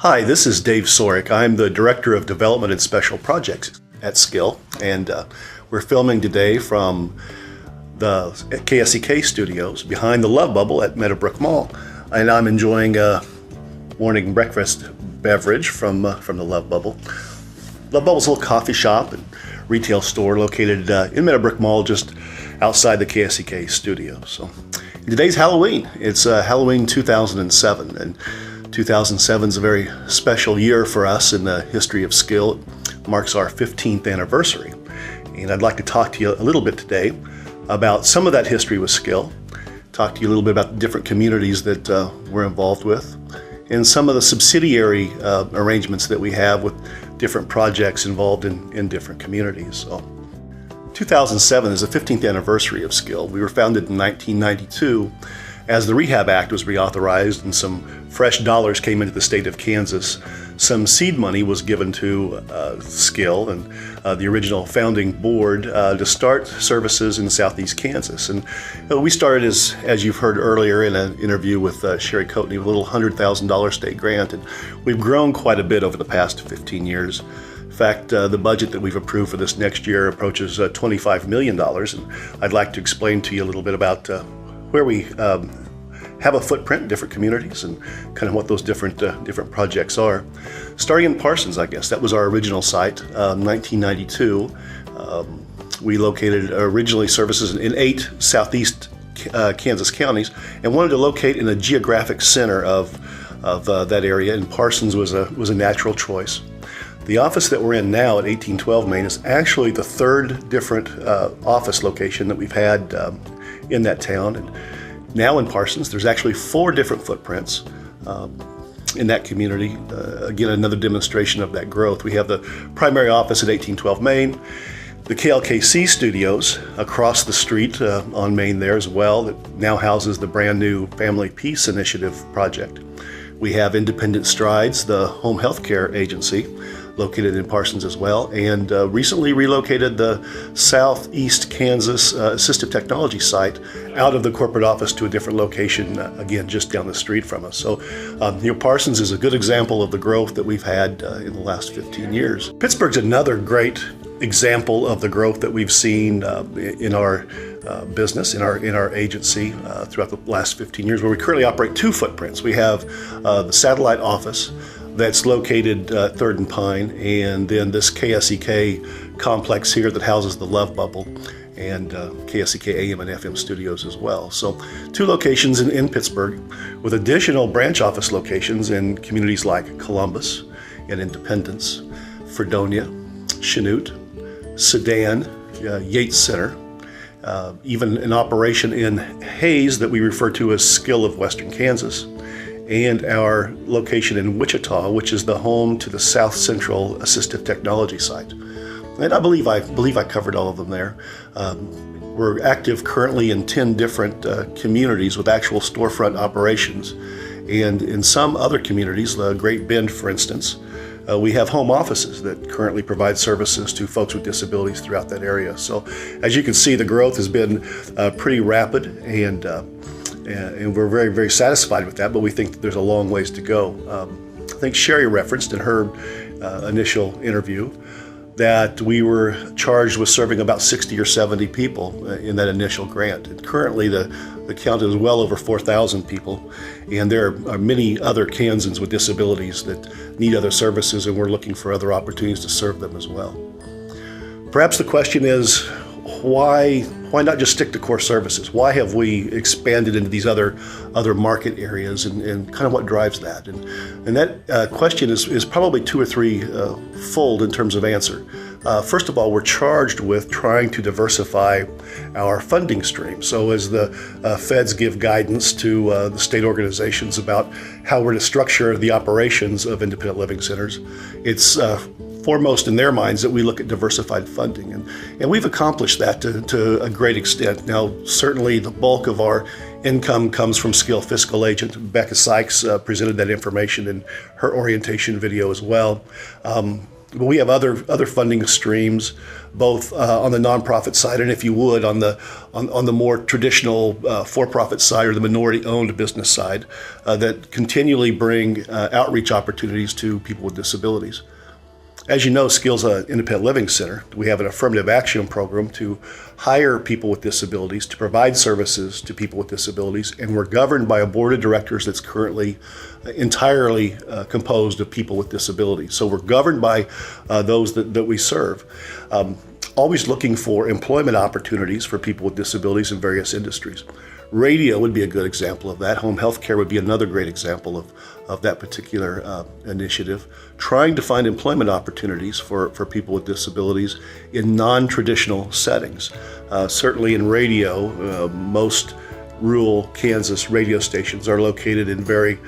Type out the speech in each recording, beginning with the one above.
Hi, this is Dave Sorrick. I'm the Director of Development and Special Projects at SKIL, and we're filming today from the KSEK studios behind the Love Bubble at Meadowbrook Mall. And I'm enjoying a morning breakfast beverage from the Love Bubble. Love Bubble's a little coffee shop and retail store located in Meadowbrook Mall, just outside the KSEK studio. So today's Halloween. It's Halloween 2007, and 2007 is a very special year for us in the history of SKIL. It marks our 15th anniversary. And I'd like to talk to you a little bit today about some of that history with SKIL, talk to you a little bit about the different communities that we're involved with, and some of the subsidiary arrangements that we have with different projects involved in different communities. So 2007 is the 15th anniversary of SKIL. We were founded in 1992 as the Rehab Act was reauthorized and some fresh dollars came into the state of Kansas. Some seed money was given to SKIL and the original founding board to start services in southeast Kansas. And we started, as you've heard earlier in an interview with Sherry Coatney, with a little $100,000 state grant. And we've grown quite a bit over the past 15 years. In fact, the budget that we've approved for this next year approaches $25 million. And I'd like to explain to you a little bit about where we have a footprint in different communities and kind of what those different projects are. Starting in Parsons, I guess, that was our original site, 1992. We located originally services in 8 southeast Kansas counties and wanted to locate in a geographic center of that area, and Parsons was a natural choice. The office that we're in now at 1812 Main is actually the third different office location that we've had in that town. And now in Parsons, there's actually 4 different footprints in that community. Again, another demonstration of that growth. We have the primary office at 1812 Main, the KLKC studios across the street on Main there as well, that now houses the brand new Family Peace Initiative project. We have Independent Strides, the home health care agency, located in Parsons as well, and recently relocated the Southeast Kansas Assistive Technology site out of the corporate office to a different location, again, just down the street from us. So, Parsons is a good example of the growth that we've had in the last 15 years. Pittsburgh's another great example of the growth that we've seen in our business, in our agency throughout the last 15 years, where we currently operate 2 footprints. We have the satellite office that's located 3rd and Pine, and then this KSEK complex here that houses the Love Bubble and KSEK AM and FM studios as well. So 2 locations in Pittsburgh, with additional branch office locations in communities like Columbus and Independence, Fredonia, Chanute, Sedan, Yates Center, even an operation in Hayes that we refer to as SKIL of Western Kansas, and our location in Wichita, which is the home to the South Central Assistive Technology site. And I believe I covered all of them there. We're active currently in 10 different communities with actual storefront operations. And in some other communities, Great Bend, for instance, we have home offices that currently provide services to folks with disabilities throughout that area. So as you can see, the growth has been pretty rapid, and we're very, very satisfied with that, but we think that there's a long ways to go. I think Sherry referenced in her initial interview that we were charged with serving about 60 or 70 people in that initial grant. And currently the count is well over 4,000 people, and there are many other Kansans with disabilities that need other services, and we're looking for other opportunities to serve them as well. Perhaps the question is, why not just stick to core services? Why have we expanded into these other market areas, and kind of what drives that? And that question is probably 2 or 3 fold in terms of answer. First of all, we're charged with trying to diversify our funding stream. So as the feds give guidance to the state organizations about how we're to structure the operations of independent living centers, it's foremost in their minds that we look at diversified funding. And we've accomplished that to a great extent. Now, certainly the bulk of our income comes from SKIL fiscal agent. Becca Sykes presented that information in her orientation video as well. But we have other funding streams, both on the nonprofit side and, if you would, on the more traditional for-profit side or the minority-owned business side, that continually bring outreach opportunities to people with disabilities. As you know, SKIL's an independent living center. We have an affirmative action program to hire people with disabilities, to provide services to people with disabilities, and we're governed by a board of directors that's currently entirely composed of people with disabilities. So we're governed by those that we serve. Always looking for employment opportunities for people with disabilities in various industries. Radio would be a good example of that. Home health care would be another great example of that particular initiative. Trying to find employment opportunities for people with disabilities in non-traditional settings. Certainly in radio, most rural Kansas radio stations are located in very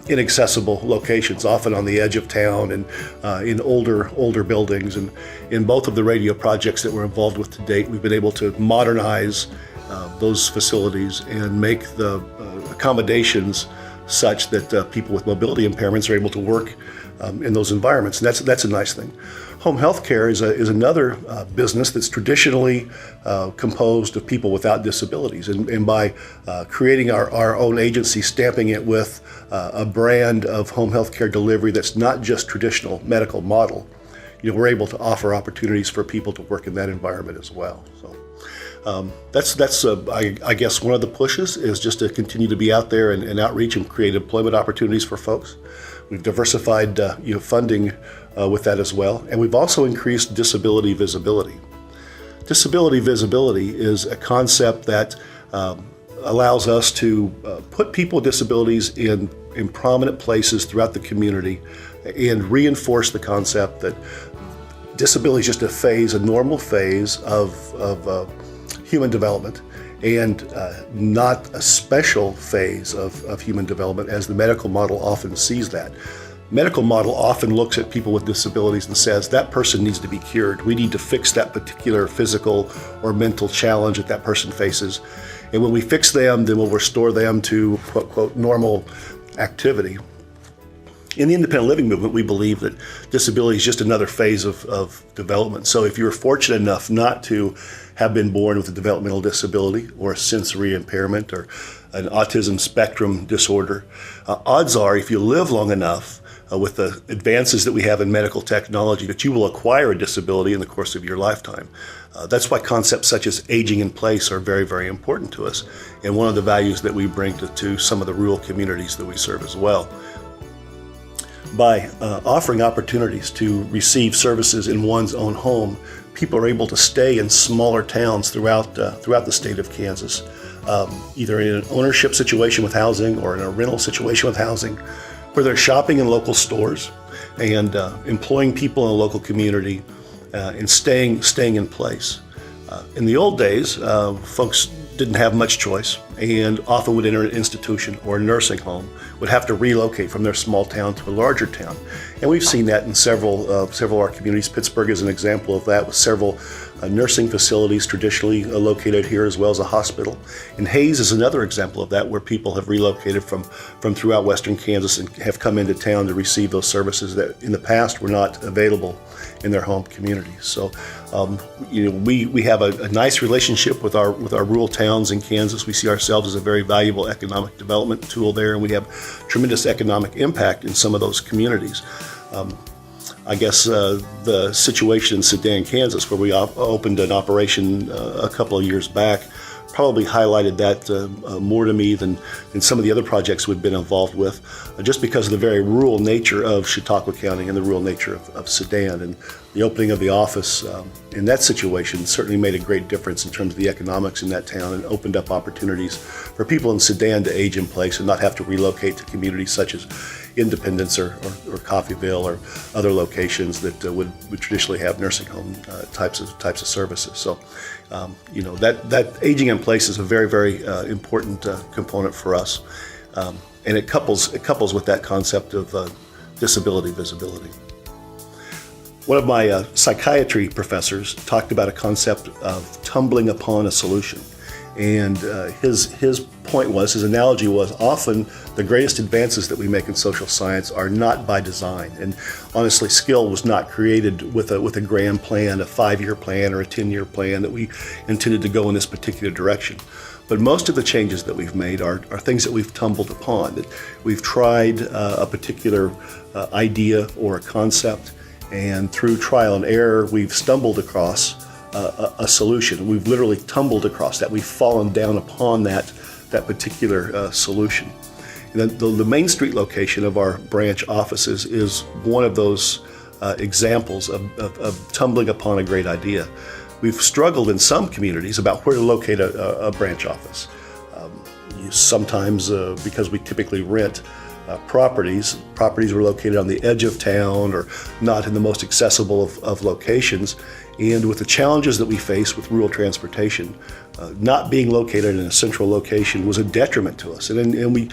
inaccessible locations, often on the edge of town and in older buildings. And in both of the radio projects that we're involved with to date, we've been able to modernize those facilities and make the accommodations such that people with mobility impairments are able to work in those environments. And that's a nice thing. Home health care is another business that's traditionally composed of people without disabilities. And by creating our own agency, stamping it with a brand of home health care delivery that's not just traditional medical model, we're able to offer opportunities for people to work in that environment as well. So that's I guess one of the pushes is just to continue to be out there and outreach and create employment opportunities for folks. We've diversified funding with that as well, and we've also increased disability visibility. Disability visibility is a concept that allows us to put people with disabilities in prominent places throughout the community and reinforce the concept that disability is just a normal phase of human development, and not a special phase of human development as the medical model often sees that. Medical model often looks at people with disabilities and says that person needs to be cured. We need to fix that particular physical or mental challenge that person faces. And when we fix them, then we'll restore them to quote, quote, normal activity. In the independent living movement, we believe that disability is just another phase of development. So if you're fortunate enough not to have been born with a developmental disability or a sensory impairment or an autism spectrum disorder, odds are if you live long enough with the advances that we have in medical technology that you will acquire a disability in the course of your lifetime. That's why concepts such as aging in place are very, very important to us, and one of the values that we bring to some of the rural communities that we serve as well. By offering opportunities to receive services in one's own home, people are able to stay in smaller towns throughout the state of Kansas, either in an ownership situation with housing or in a rental situation with housing, where they're shopping in local stores and employing people in a local community and staying in place. In the old days, folks didn't have much choice and often would enter an institution or a nursing home, would have to relocate from their small town to a larger town. And we've seen that in several of our communities. Pittsburgh is an example of that, with several nursing facilities traditionally located here, as well as a hospital. And Hayes is another example of that, where people have relocated from throughout western Kansas and have come into town to receive those services that in the past were not available in their home communities. So we have a nice relationship with our rural towns in Kansas. We see ourselves as a very valuable economic development tool there, and we have tremendous economic impact in some of those communities. I guess the situation in Sedan, Kansas, where we opened an operation a couple of years back, probably highlighted that more to me than some of the other projects we've been involved with, just because of the very rural nature of Chautauqua County and the rural nature of Sedan. And the opening of the office in that situation certainly made a great difference in terms of the economics in that town, and opened up opportunities for people in Sedan to age in place and not have to relocate to communities such as Independence or Coffeyville or other locations that would traditionally have nursing home types of services. So, that aging in place is a very, very important component for us, and it couples with that concept of disability visibility. One of my psychiatry professors talked about a concept of tumbling upon a solution. And his point was, his analogy was, often the greatest advances that we make in social science are not by design. And honestly, SKIL was not created with a grand plan, a 5-year plan or a 10-year plan that we intended to go in this particular direction. But most of the changes that we've made are things that we've tumbled upon, that we've tried a particular idea or a concept, and through trial and error, we've stumbled across a solution. We've literally tumbled across that. We've fallen down upon that particular solution. And the Main Street location of our branch offices is one of those examples of tumbling upon a great idea. We've struggled in some communities about where to locate a branch office. Sometimes, because we typically rent properties are located on the edge of town or not in the most accessible of locations. And with the challenges that we face with rural transportation, not being located in a central location was a detriment to us. And we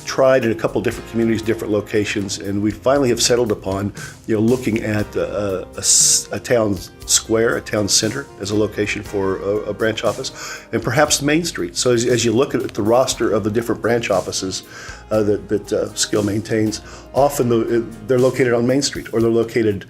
tried in a couple different communities, different locations, and we finally have settled upon, looking at a town square, a town center as a location for a branch office, and perhaps Main Street. So as you look at the roster of the different branch offices that SKIL maintains, often they're located on Main Street, or they're located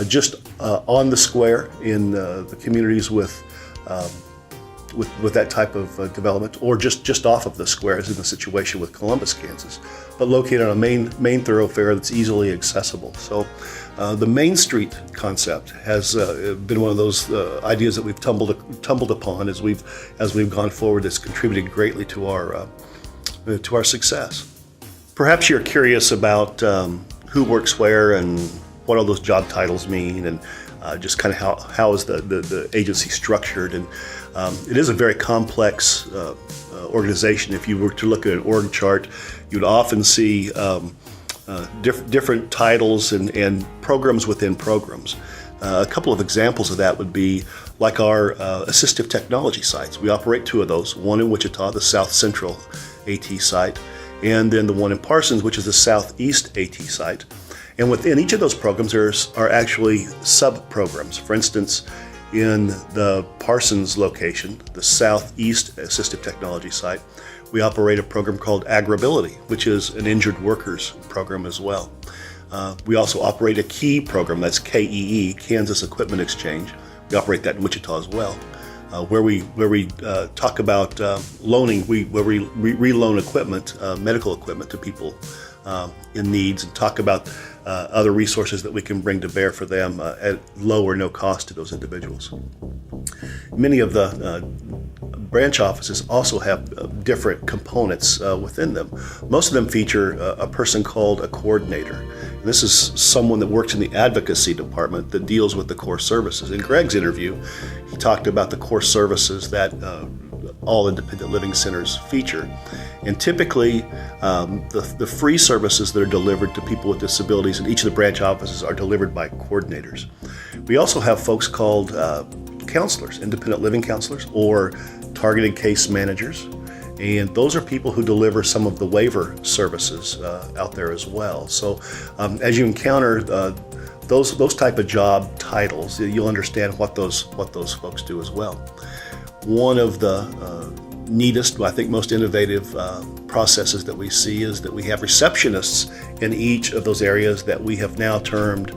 just on the square in the communities with that type of development, or just off of the square, as in the situation with Columbus, Kansas, but located on a main thoroughfare that's easily accessible. So the Main Street concept has been one of those ideas that we've tumbled upon as we've gone forward. That's contributed greatly to our success. Perhaps you're curious about who works where and what all those job titles mean, and just kind of how is the agency structured. And it is a very complex organization. If you were to look at an org chart, you'd often see different titles and programs within programs. A couple of examples of that would be like our assistive technology sites. We operate 2 of those, one in Wichita, the South Central AT site, and then the one in Parsons, which is the Southeast AT site. And within each of those programs, are actually sub-programs. For instance, in the Parsons location, the Southeast Assistive Technology site, we operate a program called Agribility, which is an injured workers program as well. We also operate a KEE program, that's KEE, Kansas Equipment Exchange. We operate that in Wichita as well, where we talk about loaning, where we re-loan equipment, medical equipment to people in needs, and talk about other resources that we can bring to bear for them at low or no cost to those individuals. Many of the branch offices also have different components within them. Most of them feature a person called a coordinator. And this is someone that works in the advocacy department that deals with the core services. In Greg's interview, he talked about the core services that all independent living centers feature. And typically, the free services that are delivered to people with disabilities in each of the branch offices are delivered by coordinators. We also have folks called counselors, independent living counselors, or targeted case managers. And those are people who deliver some of the waiver services out there as well. So as you encounter those type of job titles, you'll understand what those folks do as well. One of the neatest, I think most innovative processes that we see is that we have receptionists in each of those areas that we have now termed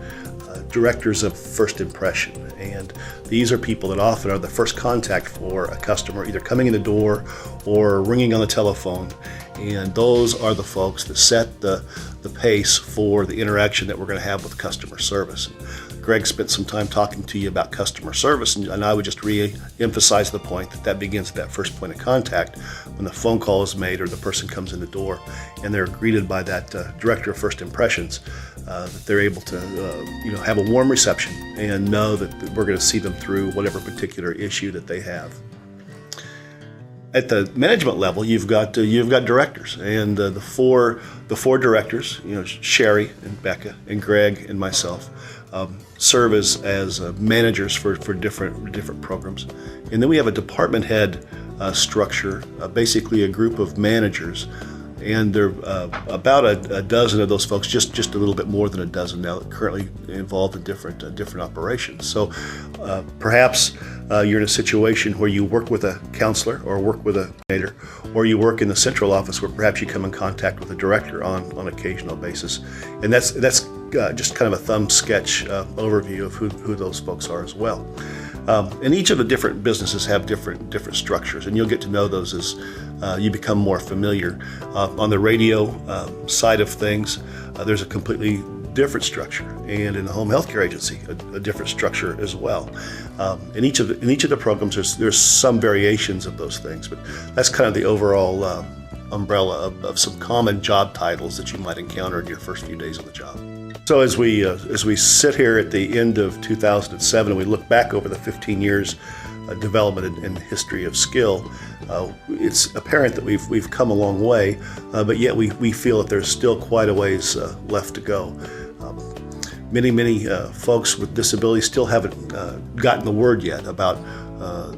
directors of first impression. And these are people that often are the first contact for a customer, either coming in the door or ringing on the telephone. And those are the folks that set the pace for the interaction that we're going to have with customer service. Greg spent some time talking to you about customer service, and I would just re-emphasize the point that begins at that first point of contact when the phone call is made or the person comes in the door and they're greeted by that director of first impressions, that they're able to have a warm reception and know that we're going to see them through whatever particular issue that they have. At the management level, you've got directors, and the four directors, Sherry and Becca and Greg and myself, serve as managers for different programs. And then we have a department head structure, basically a group of managers, and there are about a dozen of those folks, just a little bit more than a dozen now, currently involved in different operations. So perhaps you're in a situation where you work with a counselor or work with a coordinator, or you work in the central office where perhaps you come in contact with a director on an occasional basis. And that's just kind of a thumb sketch overview of who those folks are as well. And each of the different businesses have different structures, and you'll get to know those as you become more familiar. On the radio side of things, there's a completely different structure, and in the home health care agency, a different structure as well. In each of the programs, there's some variations of those things, but that's kind of the overall umbrella of some common job titles that you might encounter in your first few days on the job. So as we sit here at the end of 2007 and we look back over the 15 years development and history of SKIL, it's apparent that we've come a long way, but yet we feel that there's still quite a ways left to go. Many folks with disabilities still haven't gotten the word yet about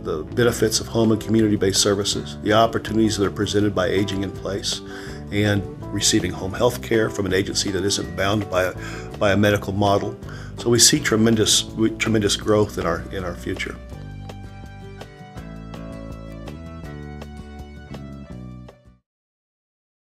the benefits of home and community-based services, the opportunities that are presented by aging in place, and receiving home health care from an agency that isn't bound by a medical model. So we see tremendous growth in our future.